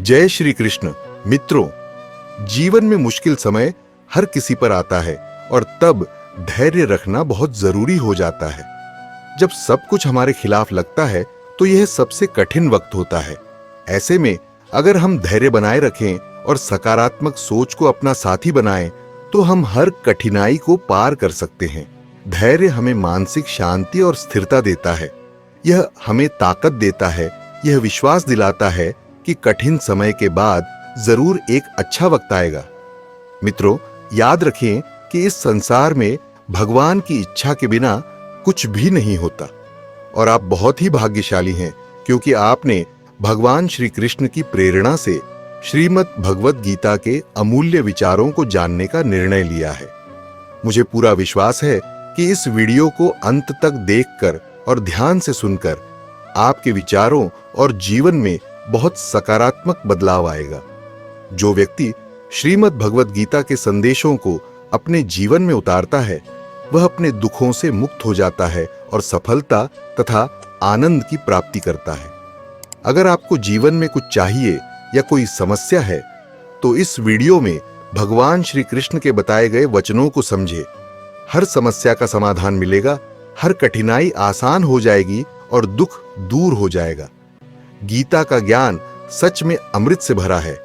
जय श्री कृष्ण। मित्रों, जीवन में मुश्किल समय हर किसी पर आता है और तब धैर्य रखना बहुत जरूरी हो जाता है। जब सब कुछ हमारे खिलाफ लगता है तो यह सबसे कठिन वक्त होता है। ऐसे में अगर हम धैर्य बनाए रखें और सकारात्मक सोच को अपना साथी बनाएं तो हम हर कठिनाई को पार कर सकते हैं। धैर्य हमें मानसिक शांति और स्थिरता देता है। यह हमें ताकत देता है। यह विश्वास दिलाता है कि कठिन समय के बाद जरूर एक अच्छा वक्त आएगा। मित्रों, याद रखें कि इस संसार में भगवान की इच्छा के बिना कुछ भी नहीं होता और आप बहुत ही भाग्यशाली हैं क्योंकि आपने भगवान श्री कृष्ण की प्रेरणा से श्रीमद् भगवद गीता के अमूल्य विचारों को जानने का निर्णय लिया है। मुझे पूरा विश्वास है कि इस वीडियो को अंत तक देखकर और ध्यान से सुनकर आपके विचारों और जीवन में बहुत सकारात्मक बदलाव आएगा। जो व्यक्ति श्रीमद् भगवद गीता के संदेशों को अपने जीवन में उतारता है वह अपने दुखों से मुक्त हो जाता है और सफलता तथा आनंद की प्राप्ति करता है। अगर आपको जीवन में कुछ चाहिए या कोई समस्या है तो इस वीडियो में भगवान श्री कृष्ण के बताए गए वचनों को समझे। हर समस्या का समाधान मिलेगा, हर कठिनाई आसान हो जाएगी और दुख दूर हो जाएगा। गीता का ज्ञान सच में अमृत से भरा है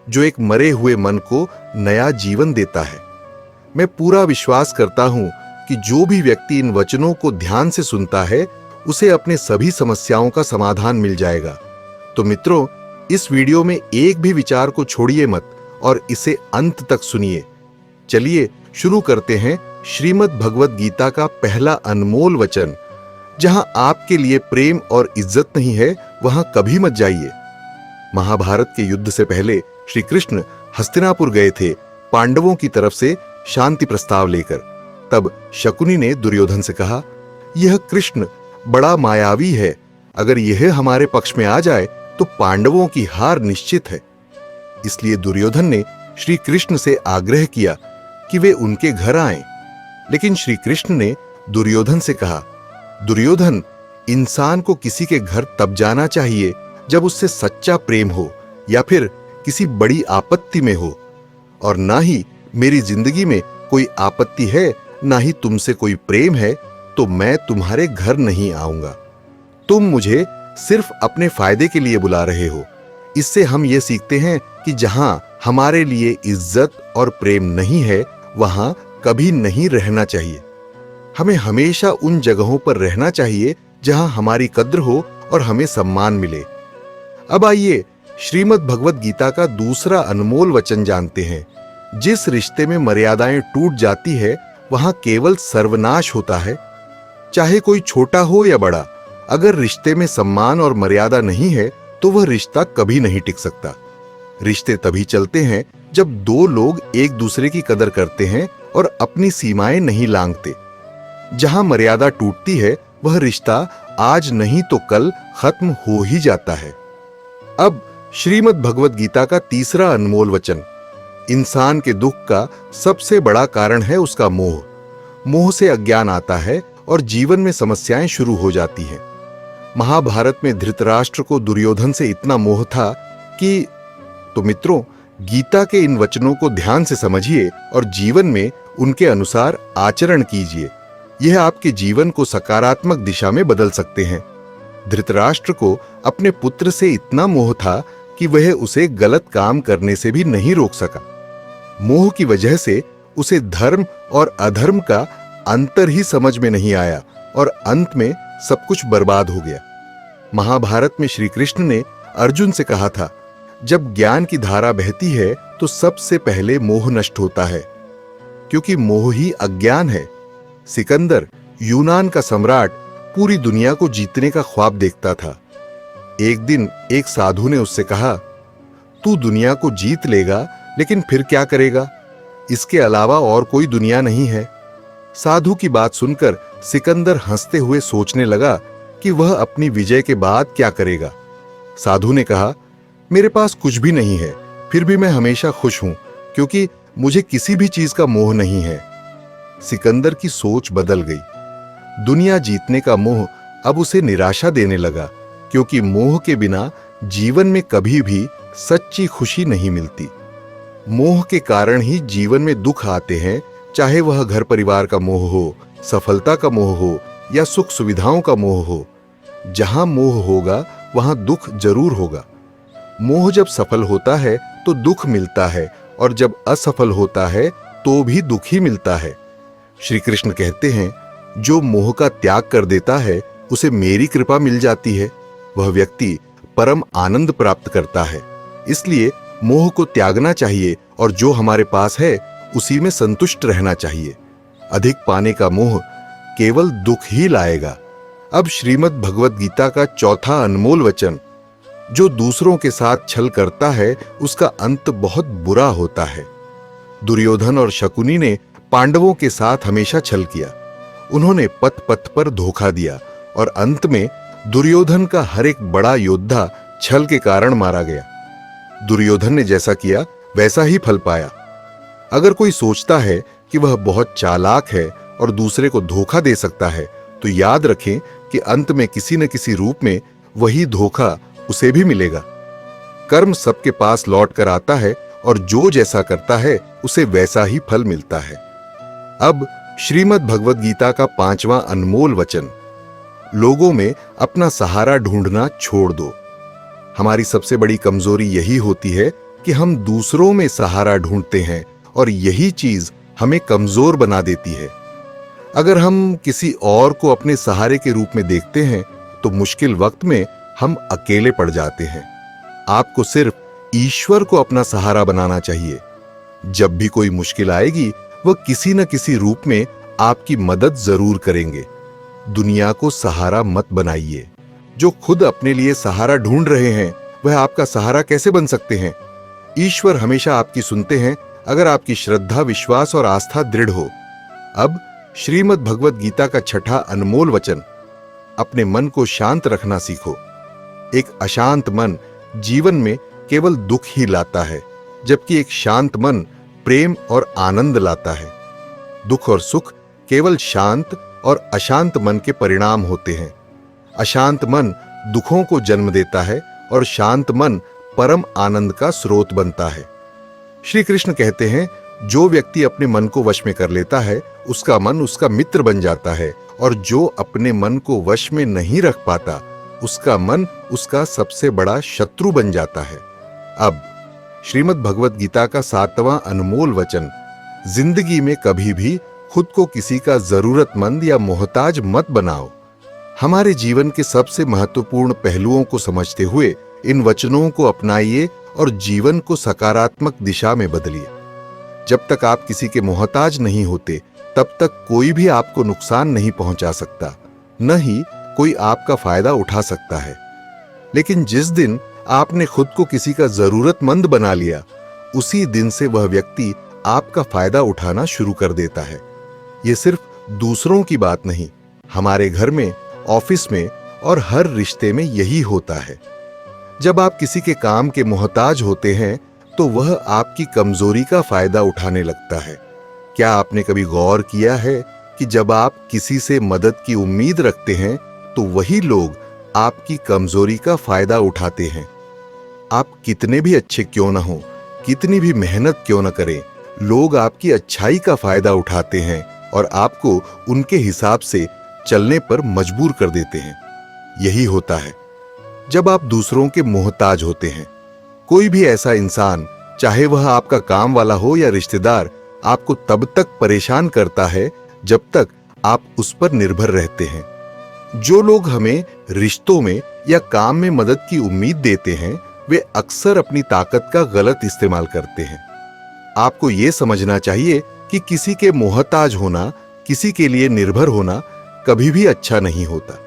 जो एक मरे हुए मन को नया जीवन देता है। मैं पूरा विश्वास करता हूं कि जो भी व्यक्ति इन वचनों को ध्यान से सुनता है उसे अपने सभी समस्याओं का समाधान मिल जाएगा। तो मित्रों, इस वीडियो में एक भी विचार को छोड़िए मत और इसे अंत तक सुनिए। चलिए शुरू करते हैं श्रीमद् भगवद गीता का पहला अनमोल वचन। जहां आपके लिए प्रेम और इज्जत नहीं है वहां कभी मत जाइए। महाभारत के युद्ध से पहले श्री कृष्ण हस्तिनापुर गए थे पांडवों की तरफ से शांति प्रस्ताव लेकर। तब शकुनी ने दुर्योधन से कहा, यह कृष्ण बड़ा मायावी है, अगर यह हमारे पक्ष में आ जाए तो पांडवों की हार निश्चित है। इसलिए दुर्योधन ने श्री कृष्ण से आग्रह किया कि वे उनके घर आएं। लेकिन श्री कृष्ण ने दुर्योधन से कहा, दुर्योधन, इंसान को किसी के घर तब जाना चाहिए जब उससे सच्चा प्रेम हो या फिर किसी बड़ी आपत्ति में हो, और ना ही मेरी जिंदगी में कोई आपत्ति है ना ही तुमसे कोई प्रेम है तो मैं तुम्हारे घर नहीं आऊंगा। तुम मुझे सिर्फ अपने फायदे के लिए बुला रहे हो। इससे हम ये सीखते हैं कि जहां हमारे लिए इज्जत और प्रेम नहीं है वहां कभी नहीं रहना चाहिए। हमें हमेशा उन जगहों पर रहना चाहिए जहां हमारी कद्र हो और हमें सम्मान मिले। अब आइए श्रीमद् भगवद गीता का दूसरा अनमोल वचन जानते हैं। जिस रिश्ते में मर्यादाएं टूट जाती है वहां केवल सर्वनाश होता है, चाहे कोई छोटा हो या बड़ा। अगर रिश्ते में सम्मान और मर्यादा नहीं है तो वह रिश्ता कभी नहीं टिक सकता। रिश्ते तभी चलते हैं जब दो लोग एक दूसरे की कदर करते हैं और अपनी सीमाएं नहीं लांघते। जहां मर्यादा टूटती है वह रिश्ता आज नहीं तो कल खत्म हो ही जाता है। अब श्रीमद् भगवद गीता का तीसरा अनमोल वचन। इंसान के दुख का सबसे बड़ा कारण है उसका मोह। मोह से अज्ञान आता है और जीवन में समस्याएं शुरू हो जाती हैं। महाभारत में धृतराष्ट्र को दुर्योधन से इतना मोह था कि तो मित्रों, गीता के इन वचनों को ध्यान से समझिए और जीवन में उनके अनुसार आचरण कीजिए। यह आपके जीवन को सकारात्मक दिशा में बदल सकते हैं। धृतराष्ट्र को अपने पुत्र से इतना मोह था कि वह उसे गलत काम करने से भी नहीं रोक सका। मोह की वजह से उसे धर्म और अधर्म का अंतर ही समझ में नहीं आया और अंत में सब कुछ बर्बाद हो गया। महाभारत में श्री कृष्ण ने अर्जुन से कहा था, जब ज्ञान की धारा बहती है तो सबसे पहले मोह नष्ट होता है, क्योंकि मोह ही अज्ञान है। सिकंदर, यूनान का सम्राट, पूरी दुनिया को जीतने का ख्वाब देखता था। एक दिन एक साधु ने उससे कहा, तू दुनिया को जीत लेगा लेकिन फिर क्या करेगा? इसके अलावा और कोई दुनिया नहीं है। साधु की बात सुनकर सिकंदर हंसते हुए सोचने लगा कि वह अपनी विजय के बाद क्या करेगा। साधु ने कहा, मेरे पास कुछ भी नहीं है, फिर भी मैं हमेशा खुश हूं क्योंकि मुझे किसी भी चीज का मोह नहीं है। सिकंदर की सोच बदल गई। दुनिया जीतने का मोह अब उसे निराशा देने लगा क्योंकि मोह के बिना जीवन में कभी भी सच्ची खुशी नहीं मिलती। मोह के कारण ही जीवन में दुख आते हैं, चाहे वह घर परिवार का मोह हो, सफलता का मोह हो या सुख सुविधाओं का मोह हो। जहां मोह होगा वहां दुख जरूर होगा। मोह जब सफल होता है तो दुख मिलता है, और जब असफल होता है तो भी दुख ही मिलता है। श्री कृष्ण कहते हैं, जो मोह का त्याग कर देता है उसे मेरी कृपा मिल जाती है। वह व्यक्ति परम आनंद प्राप्त करता है। इसलिए मोह को त्यागना चाहिए और जो हमारे पास है उसी में संतुष्ट रहना चाहिए। अधिक पाने का मोह केवल दुख ही लाएगा। अब श्रीमद् भगवत गीता का चौथा अनमोल वचन, जो दूसरों के साथ छल करता है उसका अंत बहुत बुरा होता है। दुर्योधन और शकुनी ने पांडवों के साथ हमेशा छल किया। उन्होंने पथ पथ पर धोखा दिया और अंत में दुर्योधन का हर एक बड़ा योद्धा छल के कारण मारा गया। दुर्योधन ने जैसा किया वैसा ही फल पाया। अगर कोई सोचता है कि वह बहुत चालाक है और दूसरे को धोखा दे सकता है, तो याद रखें कि अंत में किसी न किसी रूप में वही धोखा उसे भी मिलेगा। कर्म सबके पास लौट कर आता है और जो जैसा करता है उसे वैसा ही फल मिलता है। अब श्रीमद् भगवत गीता का 5वां अनमोल वचन, लोगों में अपना सहारा ढूंढना छोड़ दो। हमारी सबसे बड़ी कमजोरी यही होती है कि हम दूसरों में सहारा ढूंढते हैं और यही चीज हमें कमजोर बना देती है। अगर हम किसी और को अपने सहारे के रूप में देखते हैं तो मुश्किल वक्त में हम अकेले पड़ जाते हैं। आपको सिर्फ ईश्वर को अपना सहारा बनाना चाहिए। जब भी कोई मुश्किल आएगी वह किसी न किसी रूप में आपकी मदद जरूर करेंगे। दुनिया को सहारा मत बनाइए। जो खुद अपने लिए सहारा ढूंढ रहे हैं वह आपका सहारा कैसे बन सकते हैं? ईश्वर हमेशा आपकी सुनते हैं अगर आपकी श्रद्धा, विश्वास और आस्था दृढ़ हो। अब श्रीमद् भगवत गीता का 6ठा अनमोल वचन, अपने मन को शांत रखना सीखो। एक अशांत मन जीवन में केवल दुख ही लाता है, जबकि एक शांत मन प्रेम और आनंद लाता है। दुख और सुख केवल शांत और अशांत मन के परिणाम होते हैं। अशांत मन दुखों को जन्म देता है और शांत मन परम आनंद का स्रोत बनता है। श्री कृष्ण कहते हैं, जो व्यक्ति अपने मन को वश में कर लेता है उसका मन उसका मित्र बन जाता है, और जो अपने मन को वश में नहीं रख पाता उसका मन उसका सबसे बड़ा शत्रु बन जाता है। अब श्रीमद् भगवत गीता का 7वां अनमोल वचन, जिंदगी में कभी भी खुद को किसी का जरूरतमंद या मोहताज मत बनाओ। हमारे जीवन के सबसे महत्वपूर्ण पहलुओं को समझते हुए इन वचनों को अपनाइए और जीवन को सकारात्मक दिशा में बदलिए। जब तक आप किसी के मोहताज नहीं होते तब तक कोई भी आपको नुकसान नहीं पहुंचा सकता, न ही कोई आपका फायदा उठा सकता है। लेकिन जिस दिन आपने खुद को किसी का जरूरतमंद बना लिया, उसी दिन से वह व्यक्ति आपका फायदा उठाना शुरू कर देता है। ये सिर्फ दूसरों की बात नहीं, हमारे घर में, ऑफिस में और हर रिश्ते में यही होता है। जब आप किसी के काम के मोहताज होते हैं तो वह आपकी कमजोरी का फायदा उठाने लगता है। क्या आपने कभी गौर किया है कि जब आप किसी से मदद की उम्मीद रखते हैं तो वही लोग आपकी कमजोरी का फायदा उठाते हैं? आप कितने भी अच्छे क्यों ना हो, कितनी भी मेहनत क्यों ना करें, लोग आपकी अच्छाई का फायदा उठाते हैं और आपको उनके हिसाब से चलने पर मजबूर कर देते हैं। यही होता है जब आप दूसरों के मोहताज होते हैं। कोई भी ऐसा इंसान, चाहे वह आपका काम वाला हो या रिश्तेदार, आपको तब तक परेशान करता है जब तक आप उस पर निर्भर रहते हैं। जो लोग हमें रिश्तों में या काम में मदद की उम्मीद देते हैं वे अक्सर अपनी ताकत का गलत इस्तेमाल करते हैं। आपको यह समझना चाहिए कि किसी के मोहताज होना, किसी के लिए निर्भर होना कभी भी अच्छा नहीं होता।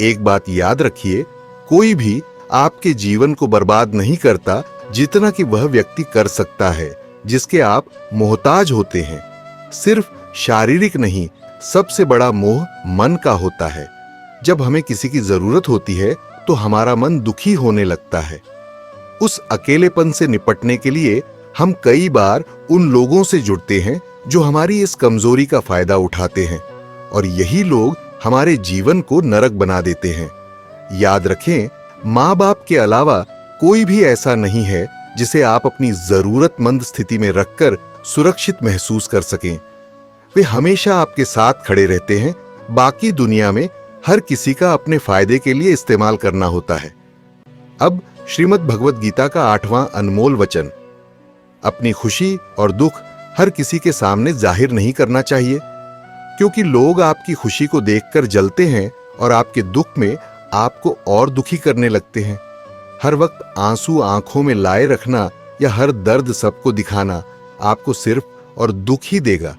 एक बात याद रखिए, कोई भी आपके जीवन को बर्बाद नहीं करता जितना कि वह व्यक्ति कर सकता है जिसके आप मोहताज होते हैं। सिर्फ शारीरिक नहीं, सबसे बड़ा मोह मन का होता है। जब हमें किसी की जरूरत होती है तो हमारा मन दुखी होने लगता है। उस अकेलेपन से निपटने के लिए हम कई बार उन लोगों से जुड़ते हैं जो हमारी इस कमजोरी का फायदा उठाते हैं, और यही लोग हमारे जीवन को नरक बना देते हैं। याद रखें, माँ बाप के अलावा कोई भी ऐसा नहीं है जिसे आप अपनी जरूरतमंद स्थिति में रखकर सुरक्षित महसूस कर सकें। वे हमेशा आपके साथ खड़े रहते हैं। बाकी दुनिया में हर किसी का अपने फायदे के लिए इस्तेमाल करना होता है। अब श्रीमद् भगवत गीता का 8वां अनमोल वचन। अपनी खुशी और दुख हर किसी के सामने जाहिर नहीं करना चाहिए, क्योंकि लोग आपकी खुशी को देखकर जलते हैं और आपके दुख में आपको और दुखी करने लगते हैं। हर वक्त आंसू आंखों में लाए रखना या हर दर्द सबको दिखाना आपको सिर्फ और दुख ही देगा।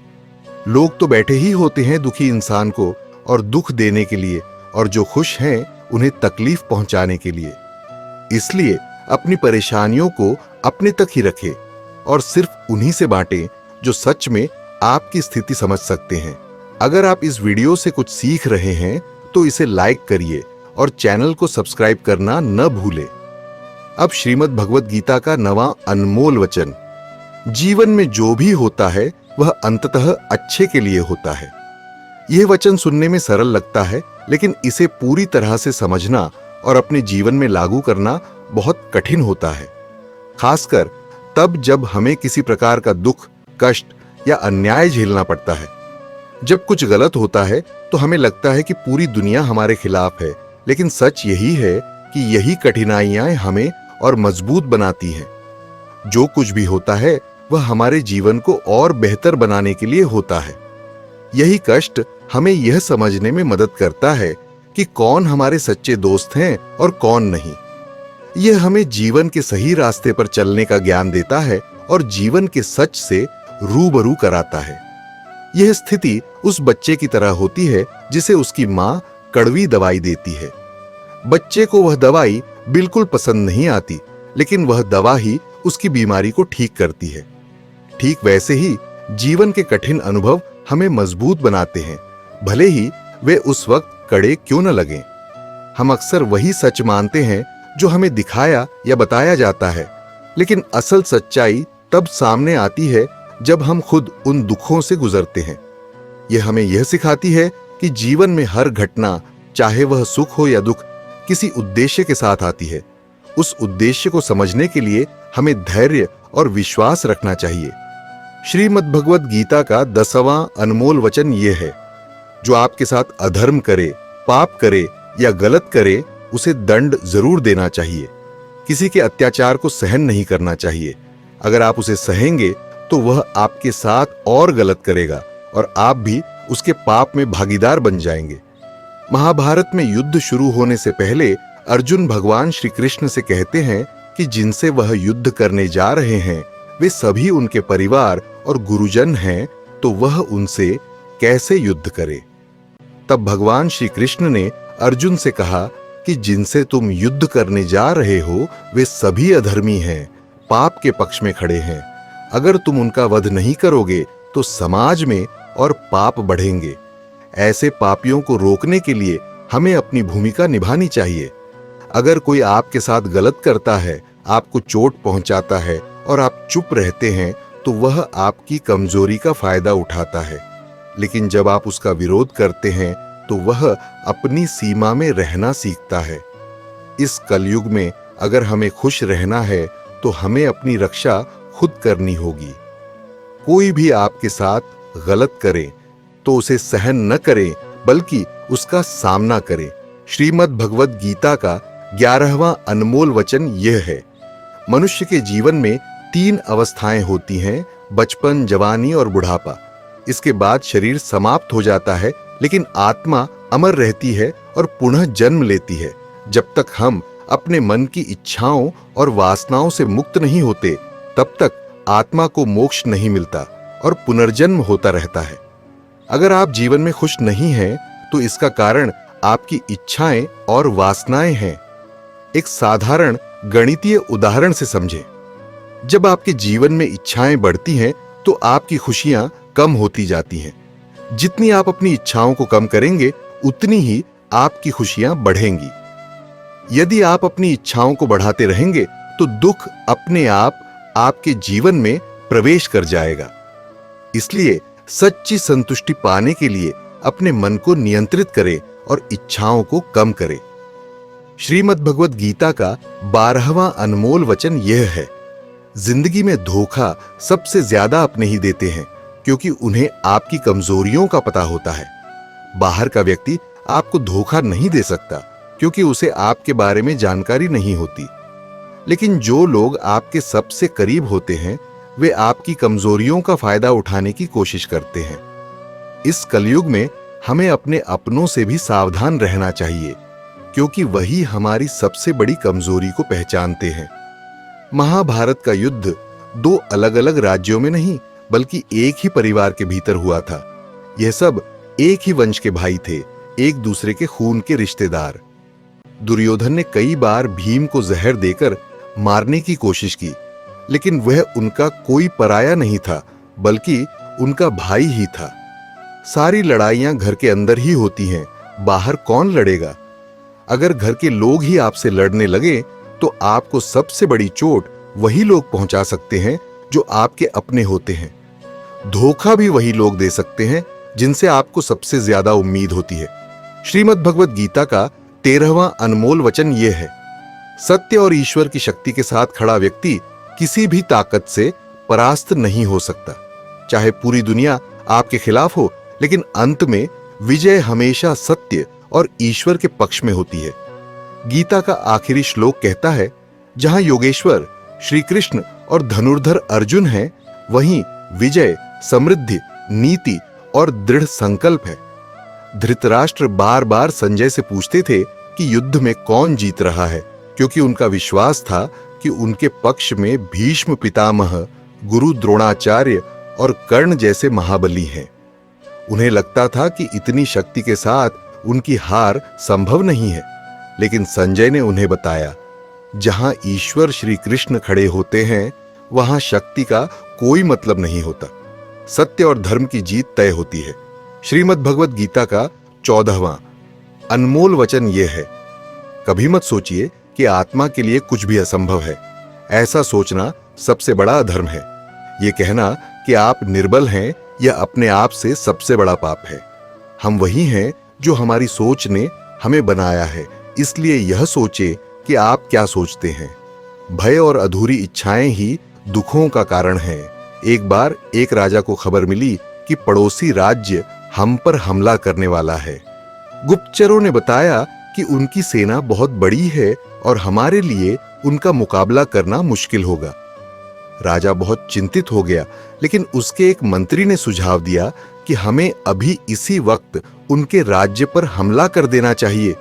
लोग तो बैठे ही होते हैं दुखी इंसान को और दुख देने के लिए, और जो खुश हैं उन्हें तकलीफ पहुंचाने के लिए। इसलिए अपनी परेशानियों को अपने तक ही रखें और सिर्फ उन्हीं से बांटें जो सच में आपकी स्थिति समझ सकते हैं। अगर आप इस वीडियो से कुछ सीख रहे हैं तो इसे लाइक करिए और चैनल को सब्सक्राइब करना न भूलें। अब श्रीमद् भगवत गीता का 9वां अनमोल वचन। जीवन में जो भी होता है वह अंततः अच्छे के लिए होता है। यह वचन सुनने में सरल लगता है, लेकिन इसे पूरी तरह से समझना और अपने जीवन में लागू करना बहुत कठिन होता है। खासकर तब जब हमें किसी प्रकार का दुख, कष्ट या अन्याय झेलना पड़ता है। जब कुछ गलत होता है तो हमें लगता है कि पूरी दुनिया हमारे खिलाफ है, लेकिन सच यही है कि यही कठिनाइयां हमें और मजबूत बनाती हैं। जो कुछ भी होता है वह हमारे जीवन को और बेहतर बनाने के लिए होता है। यही कष्ट हमें यह समझने में मदद करता है कि कौन हमारे सच्चे दोस्त हैं और कौन नहीं। यह हमें जीवन के सही रास्ते पर चलने का ज्ञान देता है और जीवन के सच से रूबरू कराता है। यह स्थिति उस बच्चे की तरह होती है जिसे उसकी मां कड़वी दवाई देती है। बच्चे को वह दवाई बिल्कुल पसंद नहीं आती, लेकिन वह दवा ही उसकी बीमारी को ठीक करती है। ठीक वैसे ही जीवन के कठिन अनुभव हमें मजबूत बनाते हैं, भले ही वे उस वक्त कड़े क्यों न लगें। हम अक्सर वही सच मानते हैं जो हमें दिखाया या बताया जाता है, लेकिन असल सच्चाई तब सामने आती है जब हम खुद उन दुखों से गुजरते हैं। यह हमें यह सिखाती है कि जीवन में हर घटना, चाहे वह सुख हो या दुख, किसी उद्देश्य के साथ आती है। उस उद्देश्य को समझने के लिए हमें धैर्य और विश्वास रखना चाहिए। श्रीमद् भगवत गीता का 10वां अनमोल वचन यह है, जो आपके साथ अधर्म करे, पाप करे या गलत करे, उसे दंड जरूर देना चाहिए। किसी के अत्याचार को सहन नहीं करना चाहिए। अगर आप उसे सहेंगे तो वह आपके साथ और गलत करेगा और आप भी उसके पाप में भागीदार बन जाएंगे। महाभारत में युद्ध शुरू होने से पहले अर्जुन भगवान श्री कृष्ण से कहते हैं कि जिनसे वह युद्ध करने जा रहे हैं वे सभी उनके परिवार और गुरुजन हैं, तो वह उनसे कैसे युद्ध करे। तब भगवान श्री कृष्ण ने अर्जुन से कहा कि जिनसे तुम युद्ध करने जा रहे हो वे सभी अधर्मी हैं, पाप के पक्ष में खड़े हैं। अगर तुम उनका वध नहीं करोगे तो समाज में और पाप बढ़ेंगे। ऐसे पापियों को रोकने के लिए हमें अपनी भूमिका निभानी चाहिए। अगर कोई आपके साथ गलत करता है, आपको चोट पहुंचाता है और आप चुप रहते हैं, तो वह आपकी कमजोरी का फायदा उठाता है। लेकिन जब आप उसका विरोध करते हैं तो वह अपनी सीमा में रहना सीखता है। इस कलयुग में अगर हमें खुश रहना है तो हमें अपनी रक्षा खुद करनी होगी। कोई भी आपके साथ गलत करे तो उसे सहन न करें, बल्कि उसका सामना करें। श्रीमद् भगवत गीता का 11वां अनमोल वचन यह है, मनुष्य के जीवन में 3 अवस्थाएं होती हैं, बचपन, जवानी और बुढ़ापा। इसके बाद शरीर समाप्त हो जाता है, लेकिन आत्मा अमर रहती है और पुनः जन्म लेती है। जब तक हम अपने मन की इच्छाओं और वासनाओं से मुक्त नहीं होते, तब तक आत्मा को मोक्ष नहीं मिलता और पुनर्जन्म होता रहता है। अगर आप जीवन में खुश नहीं हैं, तो इसका कारण आपकी इच्छाएं और वासनाएं हैं। एक साधारण गणितीय उदाहरण से समझें। जब आपके जीवन में इच्छाएं बढ़ती हैं, तो आपकी खुशियां कम होती जाती हैं। जितनी आप अपनी इच्छाओं को कम करेंगे, उतनी ही आपकी खुशियां बढ़ेंगी। यदि आप अपनी इच्छाओं को बढ़ाते रहेंगे, तो दुख अपने आप आपके जीवन में प्रवेश कर जाएगा। इसलिए सच्ची संतुष्टि पाने के लिए अपने मन को नियंत्रित करें और इच्छाओं को कम करें। श्रीमद् भगवत गीता का 12वां अनमोल वचन यह है, जिंदगी में धोखा सबसे ज्यादा अपने ही देते हैं, क्योंकि उन्हें आपकी कमजोरियों का पता होता है। बाहर का व्यक्ति आपको धोखा नहीं दे सकता, क्योंकि उसे आपके बारे में जानकारी नहीं होती। लेकिन जो लोग आपके सबसे करीब होते हैं, वे आपकी कमजोरियों का फायदा उठाने की कोशिश करते हैं। इस कलयुग में हमें अपने अपनों से भी सावधान रहना चाहिए, क्योंकि वही हमारी सबसे बड़ी कमजोरी को पहचानते हैं। महाभारत का युद्ध 2 अलग-अलग राज्यों में नहीं, बल्कि एक ही परिवार के भीतर हुआ था। यह सब एक ही वंश के भाई थे, एक दूसरे के खून के रिश्तेदार। दुर्योधन ने कई बार भीम को जहर देकर मारने की कोशिश की, लेकिन वह उनका कोई पराया नहीं था, बल्कि उनका भाई ही था। सारी लड़ाइयां घर के अंदर ही होती हैं, बाहर कौन लड़ेगा? अगर घर के लोग ही आपसे लड़ने लगे, तो आपको सबसे बड़ी चोट वही लोग पहुंचा सकते हैं जो आपके अपने होते हैं। धोखा भी वही लोग दे सकते हैं जिनसे आपको सबसे ज्यादा उम्मीद होती है। श्रीमद् भगवत गीता का 13वां अनमोल वचन यह है, सत्य और ईश्वर की शक्ति के साथ खड़ा व्यक्ति किसी भी ताकत से परास्त नहीं हो सकता। चाहे पूरी दुनिया आपके खिलाफ हो, लेकिन अंत में विजय हमेशा सत्य और ईश्वर के पक्ष में होती है। गीता का आखिरी श्लोक कहता है, जहां योगेश्वर श्री कृष्ण और धनुर्धर अर्जुन हैं, वहीं विजय, समृद्धि, नीति और दृढ़ संकल्प है। धृतराष्ट्र बार बार संजय से पूछते थे कि युद्ध में कौन जीत रहा है, क्योंकि उनका विश्वास था कि उनके पक्ष में भीष्म पितामह, गुरु द्रोणाचार्य और कर्ण जैसे महाबली हैं। उन्हें लगता था कि इतनी शक्ति के साथ उनकी हार संभव नहीं है। लेकिन संजय ने उन्हें बताया, जहां ईश्वर श्री कृष्ण खड़े होते हैं, वहां शक्ति का कोई मतलब नहीं होता। सत्य और धर्म की जीत तय होती है। श्रीमद् भगवत गीता का 14वां अनमोल वचन यह है, कभी मत सोचिए कि आत्मा के लिए कुछ भी असंभव है। ऐसा सोचना सबसे बड़ा अधर्म है। यह कहना कि आप निर्बल हैं, यह अपने आप से सबसे बड़ा पाप है। हम वही हैं जो हमारी सोच ने हमें बनाया है, इसलिए यह सोचे कि आप क्या सोचते हैं। भय और अधूरी इच्छाएं ही दुखों का कारण हैं। एक बार एक राजा को खबर मिली कि पड़ोसी राज्य हम पर हमला करने वाला है। गुप्तचरों ने बताया कि उनकी सेना बहुत बड़ी है और हमारे लिए उनका मुकाबला करना मुश्किल होगा। राजा बहुत चिंतित हो गया, लेकिन उसके एक मंत्री ने सुझाव दिया कि हमें अभी इसी वक्त उनके राज्य पर हमला कर देना चाहिए।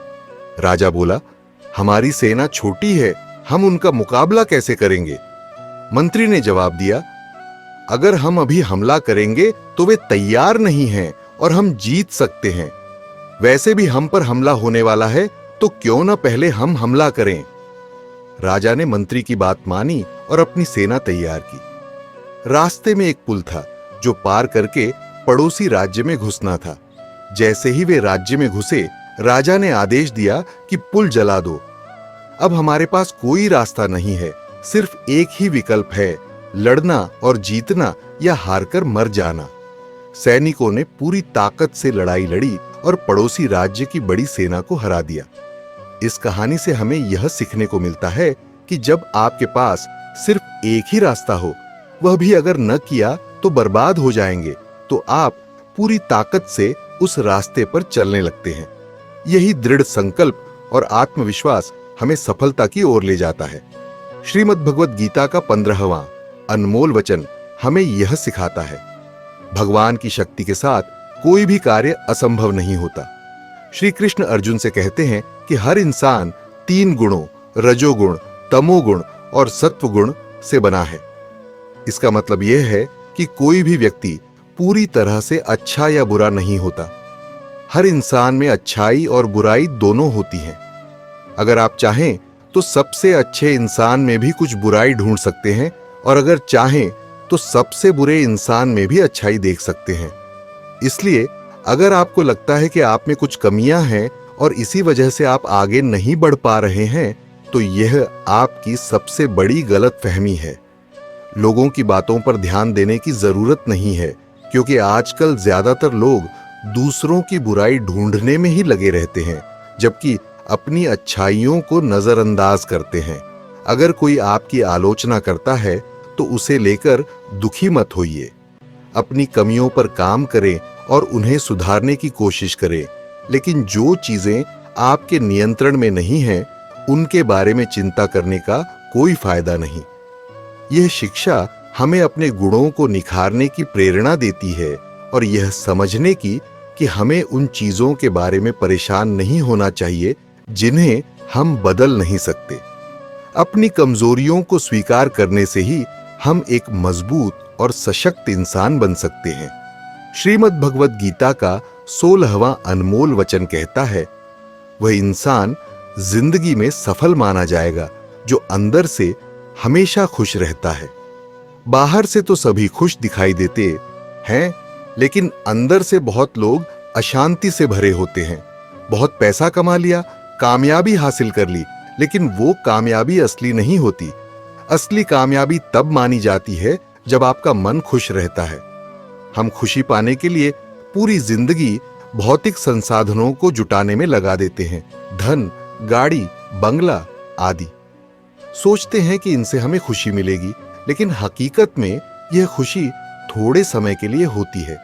राजा बोला, हमारी सेना छोटी है, हम उनका मुकाबला कैसे करेंगे? मंत्री ने जवाब दिया, अगर हम अभी हमला करेंगे तो वे तैयार नहीं हैं और हम जीत सकते हैं। वैसे भी हम पर हमला होने वाला है, तो क्यों न पहले हम हमला करें। राजा ने मंत्री की बात मानी और अपनी सेना तैयार की। रास्ते में एक पुल था जो पार करके पड़ोसी राज्य में घुसना था। जैसे ही वे राज्य में घुसे, राजा ने आदेश दिया कि पुल जला दो। अब हमारे पास कोई रास्ता नहीं है, सिर्फ एक ही विकल्प है, लड़ना और जीतना या हारकर मर जाना। सैनिकों ने पूरी ताकत से लड़ाई लड़ी और पड़ोसी राज्य की बड़ी सेना को हरा दिया। इस कहानी से हमें यह सीखने को मिलता है कि जब आपके पास सिर्फ एक ही रास्ता हो, वह भी अगर न किया तो बर्बाद हो जाएंगे, तो आप पूरी ताकत से उस रास्ते पर चलने लगते हैं। यही दृढ़ संकल्प और आत्मविश्वास हमें सफलता की ओर ले जाता है। श्रीमद् भगवत गीता का 15वां अनमोल वचन हमें यह सिखाता है, भगवान की शक्ति के साथ कोई भी कार्य असंभव नहीं होता। श्री कृष्ण अर्जुन से कहते हैं कि हर इंसान 3 गुणों, रजोगुण, तमोगुण और सत्वगुण से बना है। इसका मतलब यह है कि कोई भी व्यक्ति पूरी तरह से अच्छा या बुरा नहीं होता। हर इंसान में अच्छाई और बुराई दोनों होती हैं। अगर आप चाहें तो सबसे अच्छे इंसान में भी कुछ बुराई ढूंढ सकते हैं, और अगर चाहें तो सबसे बुरे इंसान में भी अच्छाई देख सकते हैं। इसलिए अगर आपको लगता है कि आप में कुछ कमियां हैं और इसी वजह से आप आगे नहीं बढ़ पा रहे हैं, तो यह आपकी सबसे बड़ी गलतफहमी है। लोगों की बातों पर ध्यान देने की जरूरत नहीं है, क्योंकि आजकल ज्यादातर लोग दूसरों की बुराई ढूंढने में ही लगे रहते हैं, जबकि अपनी अच्छाइयों को नजरअंदाज करते हैं। अगर कोई आपकी आलोचना करता है तो उसे लेकर दुखी मत होइए। अपनी कमियों पर काम करें और उन्हें सुधारने की कोशिश करें, लेकिन जो चीजें आपके नियंत्रण में नहीं हैं, उनके बारे में चिंता करने का कोई फायदा नहीं। यह शिक्षा हमें अपने गुणों को निखारने की प्रेरणा देती है और यह समझने की कि हमें उन चीजों के बारे में परेशान नहीं होना चाहिए जिन्हें हम बदल नहीं सकते। अपनी कमजोरियों को स्वीकार करने से ही हम एक मजबूत और सशक्त इंसान बन सकते हैं। श्रीमद् भगवद गीता का 16वां अनमोल वचन कहता है, वह इंसान जिंदगी में सफल माना जाएगा जो अंदर से हमेशा खुश रहता है। बाहर से तो सभी खुश दिखाई देते हैं, लेकिन अंदर से बहुत लोग अशांति से भरे होते हैं। बहुत पैसा कमा लिया, कामयाबी हासिल कर ली, लेकिन वो कामयाबी असली नहीं होती। असली कामयाबी तब मानी जाती है जब आपका मन खुश रहता है। हम खुशी पाने के लिए पूरी जिंदगी भौतिक संसाधनों को जुटाने में लगा देते हैं, धन, गाड़ी, बंगला आदि। सोचते हैं कि इनसे हमें खुशी मिलेगी, लेकिन हकीकत में यह खुशी थोड़े समय के लिए होती है।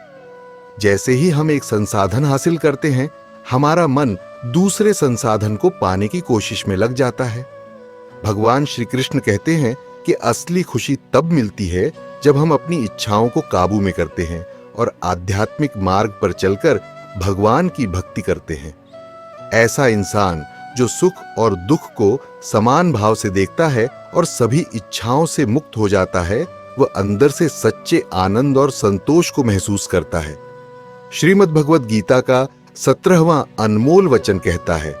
जैसे ही हम एक संसाधन हासिल करते हैं, हमारा मन दूसरे संसाधन को पाने की कोशिश में लग जाता है। भगवान श्री कृष्ण कहते हैं कि असली खुशी तब मिलती है जब हम अपनी इच्छाओं को काबू में करते हैं और आध्यात्मिक मार्ग पर चलकर भगवान की भक्ति करते हैं। ऐसा इंसान जो सुख और दुख को समान भाव से देखता है और सभी इच्छाओं से मुक्त हो जाता है, वह अंदर से सच्चे आनंद और संतोष को महसूस करता है। श्रीमद् भगवद गीता का 17वां अनमोल वचन कहता है,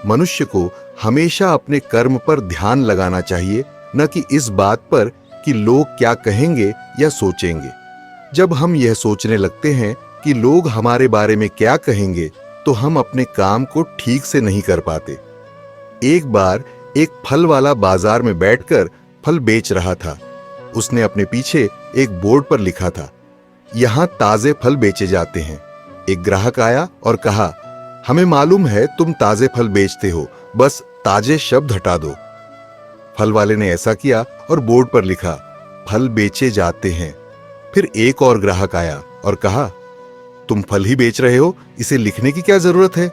मनुष्य को हमेशा अपने कर्म पर ध्यान लगाना चाहिए, न कि इस बात पर कि लोग क्या कहेंगे या सोचेंगे। जब हम यह सोचने लगते हैं कि लोग हमारे बारे में क्या कहेंगे, तो हम अपने काम को ठीक से नहीं कर पाते। एक बार एक फल वाला बाजार में बैठकर फल बेच रहा था। उसने अपने पीछे एक बोर्ड पर लिखा था, यहां ताजे फल बेचे जाते हैं। एक ग्राहक आया और कहा, हमें मालूम है तुम ताजे फल बेचते हो, बस ताजे शब्द हटा दो। फल वाले ने ऐसा किया और बोर्ड पर लिखा, फल बेचे जाते हैं। फिर एक और ग्राहक आया और कहा, तुम फल ही बेच रहे हो, इसे लिखने की क्या जरूरत है?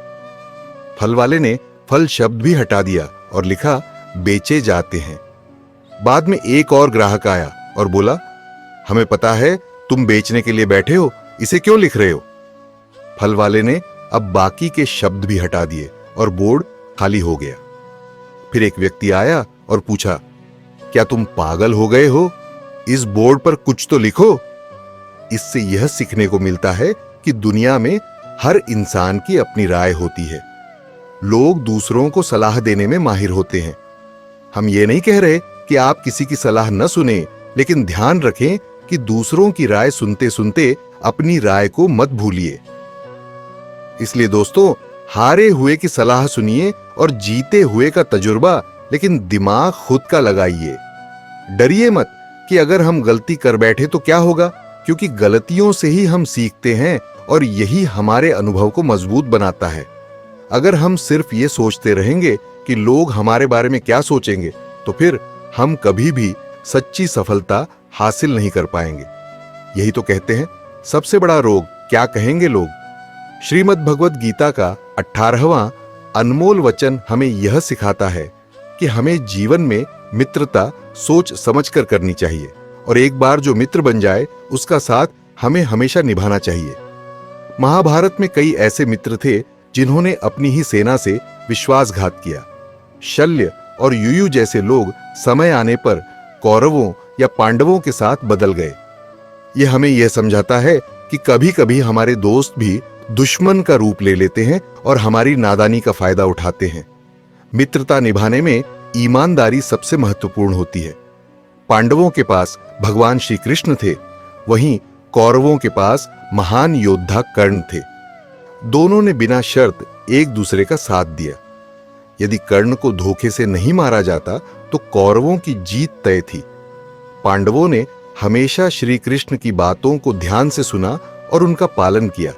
फल वाले ने फल शब्द भी हटा दिया और लिखा, बेचे जाते हैं। बाद में एक और ग्राहक आया और बोला, हमें पता है तुम बेचने के लिए बैठे हो, इसे क्यों लिख रहे हो? फल वाले ने अब बाकी के शब्द भी हटा दिए और बोर्ड खाली हो गया। फिर एक व्यक्ति आया और पूछा, क्या तुम पागल हो गए हो? इस बोर्ड पर कुछ तो लिखो। इससे यह सीखने को मिलता है कि दुनिया में हर इंसान की अपनी राय होती है। लोग दूसरों को सलाह देने में माहिर होते हैं। हम ये नहीं कह रहे कि आप किसी की सलाह न सुने, लेकिन ध्यान रखें कि दूसरों की राय सुनते सुनते अपनी राय को मत भूलिए। इसलिए दोस्तों, हारे हुए की सलाह सुनिए और जीते हुए का तजुर्बा, लेकिन दिमाग खुद का लगाइए। डरिए मत कि अगर हम गलती कर बैठे तो क्या होगा, क्योंकि गलतियों से ही हम सीखते हैं और यही हमारे अनुभव को मजबूत बनाता है। अगर हम सिर्फ ये सोचते रहेंगे कि लोग हमारे बारे में क्या सोचेंगे, तो फिर हम कभी भी सच्ची सफलता हासिल नहीं कर पाएंगे। यही तो कहते हैं, सबसे बड़ा रोग क्या कहेंगे लोग। श्रीमद् भगवद गीता का 18वां अनमोल वचन हमें यह सिखाता है कि हमें जीवन में मित्रता सोच समझकर करनी चाहिए और एक बार जो मित्र बन जाए उसका साथ हमें हमेशा निभाना चाहिए। महाभारत में कई ऐसे मित्र थे जिन्होंने अपनी ही सेना से विश्वासघात किया। शल्य और युयु जैसे लोग समय आने पर कौरवों या पांडवों के साथ बदल गए। यह हमें यह समझाता है कि कभी-कभी हमारे दोस्त भी दुश्मन का रूप ले लेते हैं और हमारी नादानी का फायदा उठाते हैं। मित्रता निभाने में ईमानदारी सबसे महत्वपूर्ण होती है। पांडवों के पास भगवान श्री कृष्ण थे, वहीं कौरवों के पास महान योद्धा कर्ण थे। दोनों ने बिना शर्त एक दूसरे का साथ दिया। यदि कर्ण को धोखे से नहीं मारा जाता तो कौरवों की जीत तय थी। पांडवों ने हमेशा श्री कृष्ण की बातों को ध्यान से सुना और उनका पालन किया,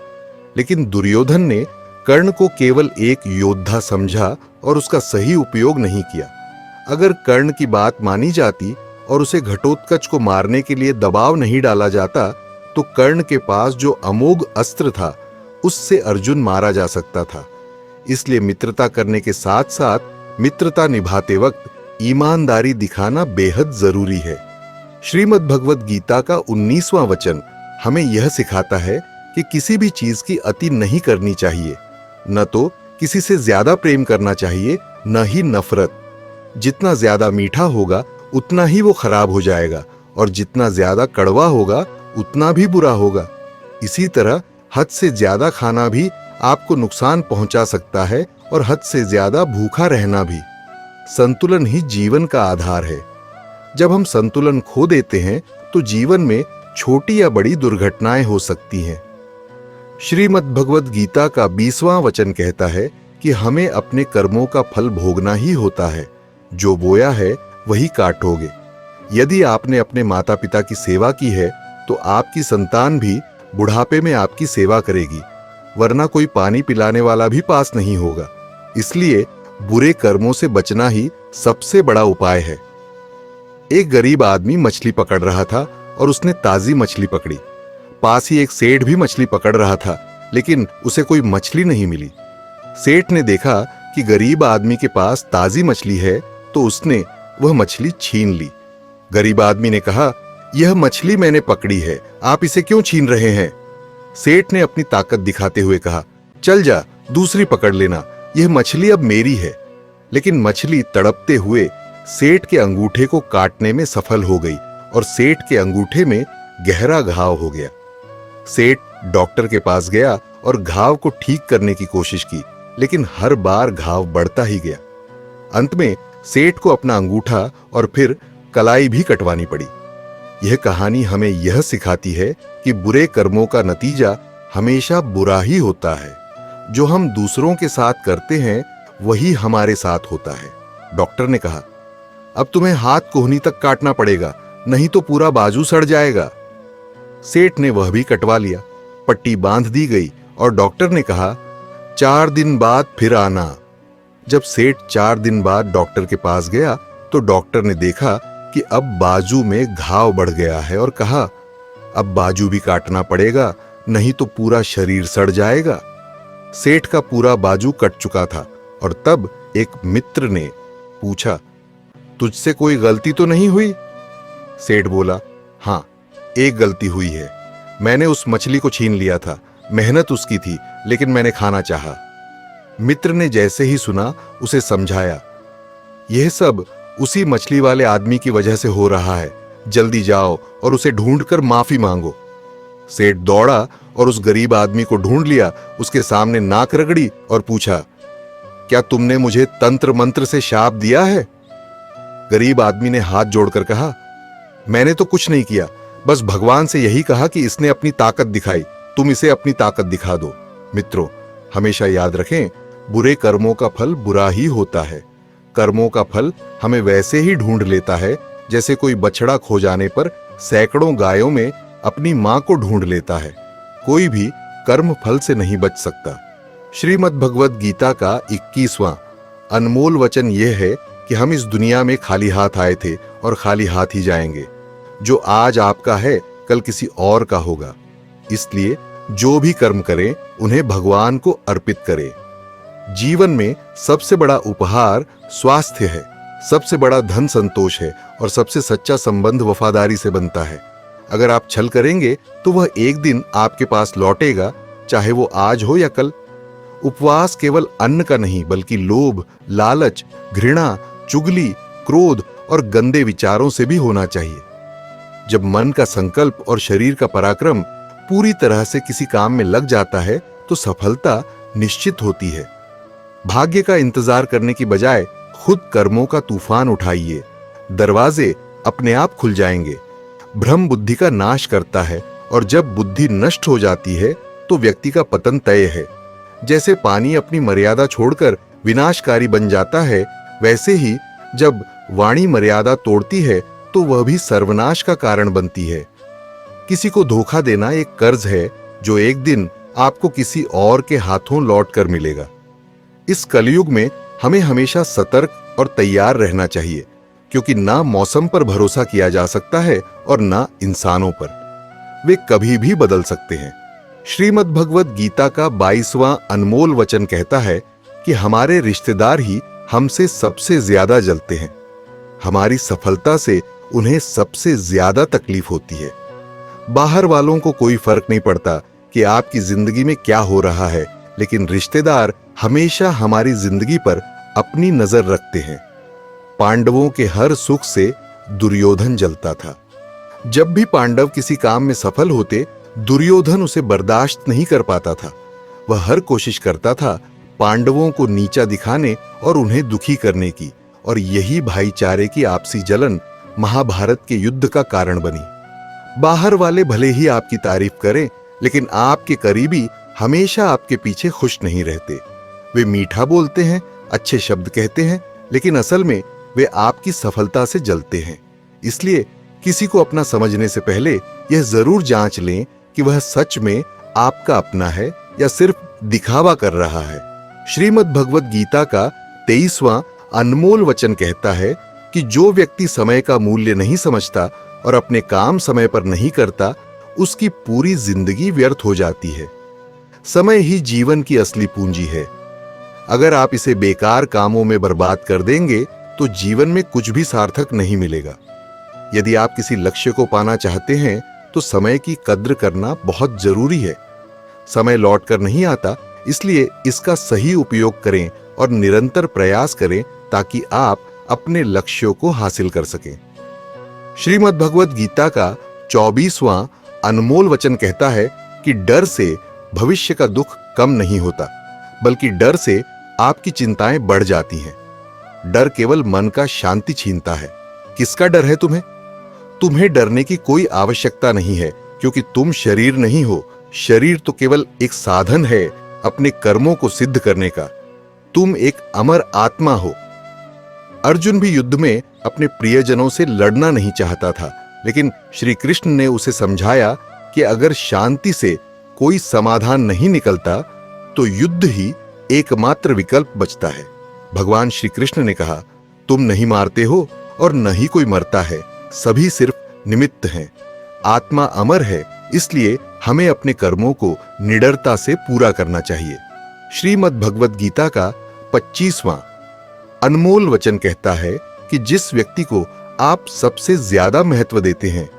लेकिन दुर्योधन ने कर्ण को केवल एक योद्धा समझा और उसका सही उपयोग नहीं किया। अगर कर्ण की बात मानी जाती और उसे घटोत्कच को मारने के लिए दबाव नहीं डाला जाता तो कर्ण के पास जो अमोघ अस्त्र था उससे अर्जुन मारा जा सकता था। इसलिए मित्रता करने के साथ साथ मित्रता निभाते वक्त ईमानदारी दिखाना बेहद जरूरी है। श्रीमद् भगवद गीता का 19वां वचन हमें यह सिखाता है कि किसी भी चीज की अति नहीं करनी चाहिए। न तो किसी से ज्यादा प्रेम करना चाहिए, न ही नफरत। जितना ज्यादा मीठा होगा उतना ही वो खराब हो जाएगा और जितना ज्यादा कड़वा होगा उतना भी बुरा होगा। इसी तरह हद से ज्यादा खाना भी आपको नुकसान पहुंचा सकता है और हद से ज्यादा भूखा रहना भी। संतुलन ही जीवन का आधार है। जब हम संतुलन खो देते हैं तो जीवन में छोटी या बड़ी दुर्घटनाएं हो सकती हैं। श्रीमद् भगवद गीता का 20वां वचन कहता है कि हमें अपने कर्मों का फल भोगना ही होता है। जो बोया है वही काटोगे। यदि आपने अपने माता पिता की सेवा की है तो आपकी संतान भी बुढ़ापे में आपकी सेवा करेगी, वरना कोई पानी पिलाने वाला भी पास नहीं होगा। इसलिए बुरे कर्मों से बचना ही सबसे बड़ा उपाय है। एक गरीब आदमी मछली पकड़ रहा था और उसने ताजी मछली पकड़ी। पास ही एक सेठ भी मछली पकड़ रहा था, लेकिन उसे कोई मछली नहीं मिली। सेठ ने देखा कि गरीब आदमी के पास ताजी मछली है तो उसने वह मछली छीन ली। गरीब आदमी ने कहा, यह मछली मैंने पकड़ी है, आप इसे क्यों छीन रहे हैं? सेठ ने अपनी ताकत दिखाते हुए कहा, चल जा, दूसरी पकड़ लेना, यह मछली अब मेरी है। लेकिन मछली तड़पते हुए सेठ के अंगूठे को काटने में सफल हो गई और सेठ के अंगूठे में गहरा घाव हो गया। सेठ डॉक्टर के पास गया और घाव को ठीक करने की कोशिश की, लेकिन हर बार घाव बढ़ता ही गया। अंत में सेठ को अपना अंगूठा और फिर कलाई भी कटवानी पड़ी। यह कहानी हमें यह सिखाती है कि बुरे कर्मों का नतीजा हमेशा बुरा ही होता है। जो हम दूसरों के साथ करते हैं वही हमारे साथ होता है। डॉक्टर ने कहा, अब तुम्हें हाथ कोहनी तक काटना पड़ेगा, नहीं तो पूरा बाजू सड़ जाएगा। सेठ ने वह भी कटवा लिया। पट्टी बांध दी गई और डॉक्टर ने कहा, 4 दिन बाद फिर आना। जब सेठ 4 दिन बाद डॉक्टर के पास गया तो डॉक्टर ने देखा कि अब बाजू में घाव बढ़ गया है और कहा, अब बाजू भी काटना पड़ेगा, नहीं तो पूरा शरीर सड़ जाएगा। सेठ का पूरा बाजू कट चुका था और तब एक मित्र ने पूछा, तुझसे कोई गलती तो नहीं हुई? सेठ बोला, हाँ, एक गलती हुई है। मैंने उस मछली को छीन लिया था, मेहनत उसकी थी, लेकिन मैंने खाना चाहा। मित्र ने जैसे ही सुना उसे समझाया, यह सब उसी मछली वाले आदमी की वजह से हो रहा है, जल्दी जाओ और उसे ढूंढकर माफी मांगो। सेठ दौड़ा और उस गरीब आदमी को ढूंढ लिया, उसके सामने नाक रगड़ी और पूछा, क्या तुमने मुझे तंत्र मंत्र से शाप दिया है? गरीब आदमी ने हाथ जोड़कर कहा, मैंने तो कुछ नहीं किया, बस भगवान से यही कहा कि इसने अपनी ताकत दिखाई, तुम इसे अपनी ताकत दिखा दो। मित्रों, हमेशा याद रखें, बुरे कर्मों का फल बुरा ही होता है। कर्मों का फल हमें वैसे ही ढूंढ लेता है जैसे कोई बछड़ा खो जाने पर सैकड़ों गायों में अपनी मां को ढूंढ लेता है। कोई भी कर्म फल से नहीं बच सकता। श्रीमद् भगवद गीता का 21वां अनमोल वचन यह है कि हम इस दुनिया में खाली हाथ आए थे और खाली हाथ ही जाएंगे। जो आज आपका है कल किसी और का होगा। इसलिए जो भी कर्म करें उन्हें भगवान को अर्पित करें। जीवन में सबसे बड़ा उपहार स्वास्थ्य है, सबसे बड़ा धन संतोष है और सबसे सच्चा संबंध वफादारी से बनता है। अगर आप छल करेंगे तो वह एक दिन आपके पास लौटेगा, चाहे वो आज हो या कल। उपवास केवल अन्न का नहीं बल्कि लोभ, लालच, घृणा, चुगली, क्रोध और गंदे विचारों से भी होना चाहिए। जब मन का संकल्प और शरीर का पराक्रम पूरी तरह से किसी काम में लग जाता है तो सफलता निश्चित होती है। भाग्य का इंतजार करने की बजाय खुद कर्मों का तूफान उठाइए, दरवाजे अपने आप खुल जाएंगे। भ्रम बुद्धि का नाश करता है और जब बुद्धि नष्ट हो जाती है तो व्यक्ति का पतन तय है। जैसे पानी अपनी मर्यादा छोड़कर विनाशकारी बन जाता है, वैसे ही जब वाणी मर्यादा तोड़ती है तो वह भी सर्वनाश का कारण बनती है। किसी को धोखा देना एक कर्ज है जो एक दिन आपको किसी और के हाथों लौटकर मिलेगा। इस कलयुग में हमें हमेशा सतर्क और तैयार रहना चाहिए, क्योंकि ना मौसम पर भरोसा किया जा सकता है और ना इंसानों पर। वे कभी भी बदल सकते हैं। श्रीमद् भगवत गीता का 22वां अनमोल वचन कहता है कि हमारे रिश्तेदार ही हमसे सबसे ज्यादा जलते हैं। हमारी सफलता से उन्हें सबसे ज्यादा तकलीफ होती है। बाहर वालों को कोई फर्क नहीं पड़ता कि आपकी जिंदगी में क्या हो रहा है, लेकिन रिश्तेदार हमेशा हमारी जिंदगी पर अपनी नजर रखते हैं। पांडवों के हर सुख से दुर्योधन जलता था। जब भी पांडव किसी काम में सफल होते, दुर्योधन उसे बर्दाश्त नहीं कर पाता था। वह हर कोशिश करता था पांडवों को नीचा दिखाने और उन्हें दुखी करने की, और यही भाईचारे की आपसी जलन महाभारत के युद्ध का कारण बनी। बाहर वाले भले ही आपकी तारीफ करें, लेकिन आपके करीबी हमेशा आपके पीछे खुश नहीं रहते। वे मीठा बोलते हैं, अच्छे शब्द कहते हैं, लेकिन असल में वे आपकी सफलता से जलते हैं। इसलिए किसी को अपना समझने से पहले यह जरूर जांच लें कि वह सच में आपका अपना है या सिर्फ दिखावा कर रहा है। श्रीमद् भगवत गीता का 23वां अनमोल वचन कहता है कि जो व्यक्ति समय का मूल्य नहीं समझता और अपने काम समय पर नहीं करता, उसकी पूरी जिंदगी व्यर्थ हो जाती है। समय ही जीवन की असली पूंजी है। अगर आप इसे बेकार कामों में बर्बाद कर देंगे तो जीवन में कुछ भी सार्थक नहीं मिलेगा। यदि आप किसी लक्ष्य को पाना चाहते हैं तो समय की कद्र करना बहुत जरूरी है। समय लौट कर नहीं आता, इसलिए इसका सही उपयोग करें और निरंतर प्रयास करें ताकि आप अपने लक्ष्यों को हासिल कर सकें। श्रीमद् भगवत गीता का 24वां अनमोल वचन कहता है कि डर से भविष्य का दुख कम नहीं होता, बल्कि डर से आपकी चिंताएं बढ़ जाती हैं। डर केवल मन का शांति छीनता है। किसका डर है तुम्हें? तुम्हें डरने की कोई आवश्यकता नहीं है, क्योंकि तुम शरीर नहीं हो। शरीर तो केवल एक साधन है अपने कर्मों को सिद्ध करने का। तुम एक अमर आत्मा हो। अर्जुन भी युद्ध में अपने प्रियजनों से लड़ना नहीं चाहता था, लेकिन श्री कृष्ण ने उसे समझाया कि अगर शांति से कोई समाधान नहीं निकलता तो युद्ध ही एकमात्र विकल्प बचता है। भगवान श्री कृष्ण ने कहा, तुम नहीं मारते हो और न ही कोई मरता है, सभी सिर्फ निमित्त हैं। आत्मा अमर है, इसलिए हमें अपने कर्मों को निडरता से पूरा करना चाहिए। श्रीमद् भगवत गीता का 25वां अनमोल वचन कहता है कि जिस व्यक्ति को आप सबसे ज्यादा महत्व देते हैं,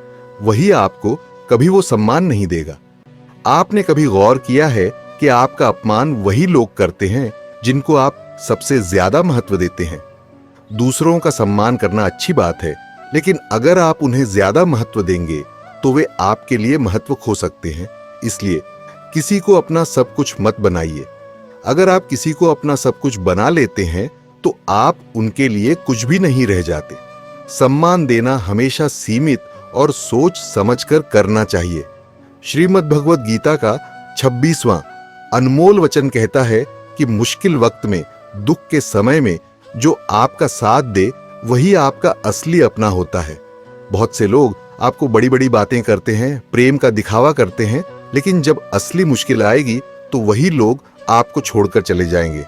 वही आपको कभी वो सम्मान नहीं देगा। आपने कभी गौर किया है कि आपका अपमान वही लोग करते हैं जिनको आप सबसे ज्यादा महत्व देते हैं? दूसरों का सम्मान करना अच्छी बात है, लेकिन अगर आप उन्हें ज्यादा महत्व देंगे तो वे आपके लिए महत्व खो सकते हैं। इसलिए किसी को अपना सब कुछ मत बनाइए। अगर आप किसी को अपना सब कुछ बना लेते हैं तो आप उनके लिए कुछ भी नहीं रह जाते। सम्मान देना हमेशा सीमित और सोच समझकर करना चाहिए। श्रीमद् भगवत गीता का 26वां अनमोल वचन कहता है कि मुश्किल वक्त में, दुख के समय में जो आपका साथ दे, वही आपका असली अपना होता है। बहुत से लोग आपको बड़ी बड़ी बातें करते हैं, प्रेम का दिखावा करते हैं, लेकिन जब असली मुश्किल आएगी तो वही लोग आपको छोड़कर चले जाएंगे।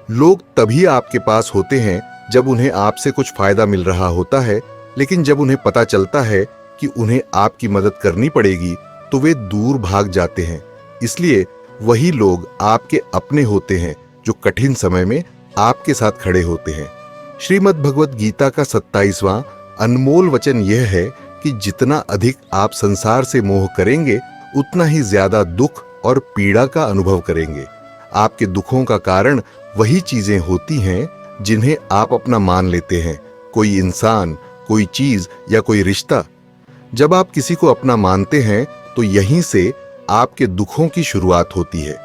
लोग तभी आपके पास होते हैं जब उन्हें आपसे कुछ फायदा मिल रहा होता है, लेकिन जब उन्हें पता चलता है कि उन्हें आपकी मदद करनी पड़ेगी तो वे दूर भाग जाते हैं। इसलिए वही लोग आपके अपने होते हैं जो कठिन समय में आपके साथ खड़े होते हैं। श्रीमद् भगवत गीता का 27वां अनमोल वचन यह है कि जितना अधिक आप संसार से मोह करेंगे, उतना ही ज्यादा दुख और पीड़ा का अनुभव करेंगे। आपके दुखों का कारण वही चीजें होती हैं जिन्हें आप अपना मान लेते हैं, कोई इंसान, कोई चीज या कोई रिश्ता। जब आप किसी को अपना मानते हैं तो यहीं से आपके दुखों की शुरुआत होती है।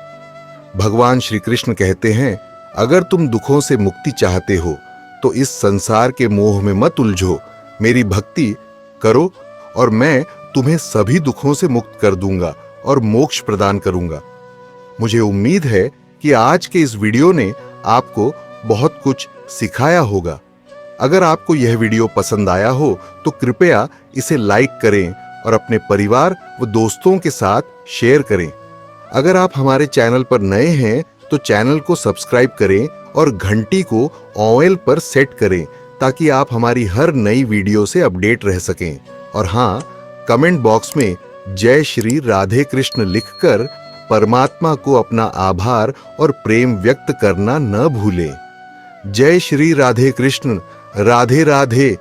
भगवान श्री कृष्ण कहते हैं, अगर तुम दुखों से मुक्ति चाहते हो तो इस संसार के मोह में मत उलझो, मेरी भक्ति करो और मैं तुम्हें सभी दुखों से मुक्त कर दूंगा और मोक्ष प्रदान करूंगा। मुझे उम्मीद है कि आज के इस वीडियो ने आपको बहुत कुछ सिखाया होगा। अगर आपको यह वीडियो पसंद आया हो तो कृपया इसे लाइक करें और अपने परिवार व दोस्तों के साथ शेयर करें। अगर आप हमारे चैनल पर नए हैं तो चैनल को सब्सक्राइब करें और घंटी को ऑल पर सेट करें ताकि आप हमारी हर नई वीडियो से अपडेट रह सकें। और हाँ, कमेंट बॉक्स में जय श्री राधे कृष्ण लिखकर परमात्मा को अपना आभार और प्रेम व्यक्त करना न भूलें। जय श्री राधे कृष्ण। राधे राधे।